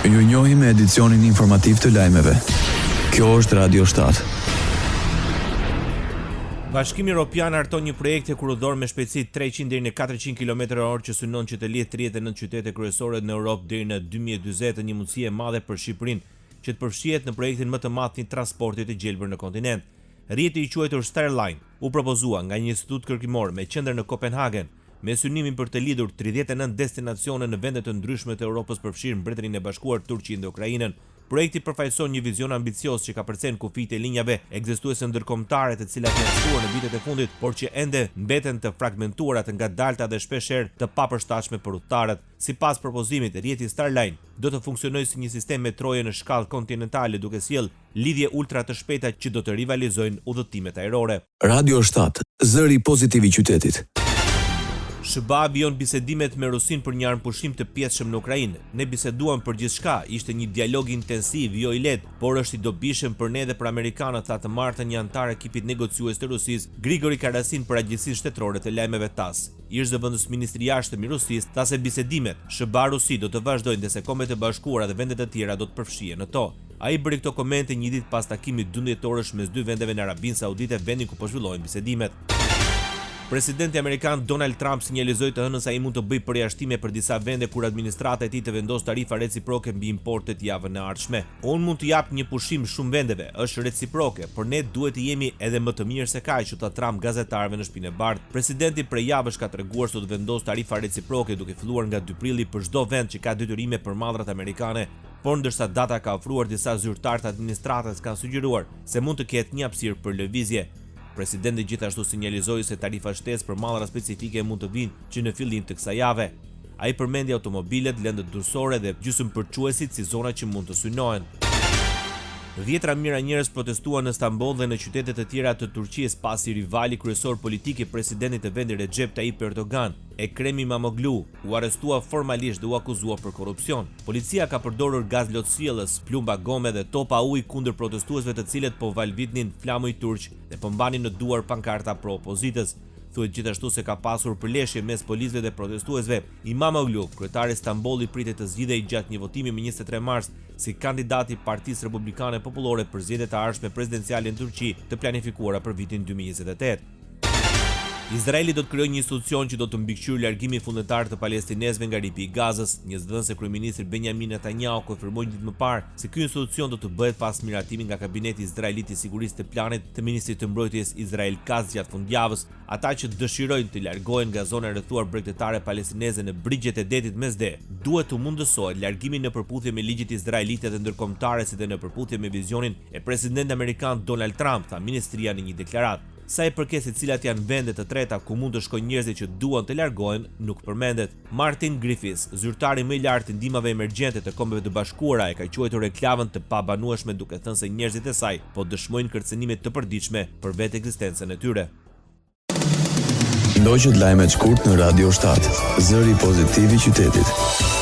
Ju njohim me edicionin informativ të lajmeve. Kjo është Radio 7. Bashkimi Evropian harton një projekt kuroror me shpejtësi 300 deri në 400 km/h që synon që të lihet 39 qytete kryesore në Europë deri në 2040, një mundësi e madhe për Shqipërinë që të përfshihet në projektin më të madh të transportit të gjelbër në kontinent. Rrjeti i quajtur Starline u propozua nga një institut kërkimor me qendër në Kopenhagen, me synimin për të lidhur 39 destinacione në vende të ndryshme të Europës, përfshirë Mbretërinë e Bashkuar, Turqinë dhe Ukrainën. Projekti përfaqëson një vizion ambicioz që ka përcjell kufijtë e linjave ekzistuese ndërkombëtare, të cilat janë shtuar në vitet e fundit, por që ende mbeten të fragmentuara, të ngadalta dhe shpeshherë të papërshtatshme për udhëtarët. Sipas propozimit, rrjeti Starline do të funksionojë si një sistem metroje në shkallë kontinentale, duke sjellë lidhje ultra të shpejta që do të rivalizojnë udhëtimet ajrore. Radio 7, zëri pozitiv i qytetit. SBA vijon bisedimet me Rusin për një armëpushim të pjesshëm në Ukrainë. Ne biseduam për gjithçka, ishte një dialog intensiv, jo i lehtë, por është i dobishëm për ne dhe për amerikanët, tha të martën një antar ekipit negociues të Rusisë, Grigori Karasin, për Agjencinë Shtetërore të Lajmeve TASS. Ish zëvendës ministri i jashtëm i Rusisë tha se bisedimet SBA-Rusi do të vazhdojnë dhe se Kombet e Bashkuara dhe vendet e tjera do të përfshihen në to. Ai bëri këto komente një ditë pas takimit 12 dhjetorësh mes dy vendeve në Arabinë Saudite, vendin ku po zhvillohen bisedimet. Presidenti amerikan Donald Trump sinjalizoi të hënën se ai mund të bëjë përjashtime për disa vende kur administrata e tij të vendosë tarifa reciproke mbi importet javën e ardhshme. Unë mund të jap një pushim shumë vendeve, është reciproke, por ne duhet të jemi edhe më të mirë se kaq, tha Trump gazetarëve në Shtëpinë e Bardhë. Presidenti prej javësh ka treguar se do të vendosë tarifa reciproke duke filluar nga 2 prilli për çdo vend që ka detyrime për mallrat amerikane, por ndërsa data ka ofruar, disa zyrtarë të administratës kanë sugjeruar se mund të ketë një hapësirë për lëvizje. Presidenti gjithashtu sinjalizoi se tarifa shtesë për mallra specifike mund të vinë që në fillim të kësaj jave. Ai përmendi automobilet, lëndët dërsore dhe gjysmëpërquesit si zona që mund të synohen. Dhjetra mijëra njerëz protestuan në Stamboll dhe në qytete të tjera të Turqisë pasi rivali kryesor politik i presidentit të vendit Recep Tayyip Erdogan, Ekrem İmamoğlu, u arrestua formalisht dhe u akuzua për korrupsion. Policia ka përdorur gaz lotësjellës, plumba gome dhe topa ujë kundër protestuesve të cilët po valvitnin flamuj turq dhe po mbanin në duar pankarta pro opozitës. Thuhet gjithashtu se ka pasur përleshje mes policëve dhe protestuesve. İmamoğlu, kryetari i Stambollit, pritet të zgjidhej gjatë një votimi më 23 mars si kandidat i Partisë Republikane Popullore për zgjedhjet e ardhshme presidenciale në Turqi të planifikuara për vitin 2028. Izraeli do të krijojë një institucion që do të mbikëqyrë largimin vullnetar të palestinesëve nga ripi i Gazës. Një zëdhënës kryeministri Benjamin Netanyahu konfirmoi një ditë më parë se ky institucion do të bëhet pas miratimi nga kabineti izraelit i sigurisë të planit të ministrit të mbrojtjes Israel Katz gjatë fundjavës. Ata që dëshirojnë të largohen nga zona e rrethuar bregdetare palestineze në brigjet e detit Mesdhe, duhet të mundësohet largimi në përputhje me ligjit izraelite dhe ndërkombëtare, si dhe në përputhje me vizionin e presidentit amerikan Donald Trump, tha ministria në një deklaratë. Sa i përket se cilat janë vendet të treta ku mund të shkojnë njerëzit që duan të largohen, nuk përmendet. Martin Griffiths, zyrtari më i lartë i ndihmave emergjente të Kombeve të Bashkuara, e ka quajtur reklamën të pabanueshme, duke thënë se njerëzit e saj po dëshmojnë kërcënime të përditshme për vetë ekzistencën e tyre. Ndoqët lajmet shkurt në Radio 7, zëri pozitiv i qytetit.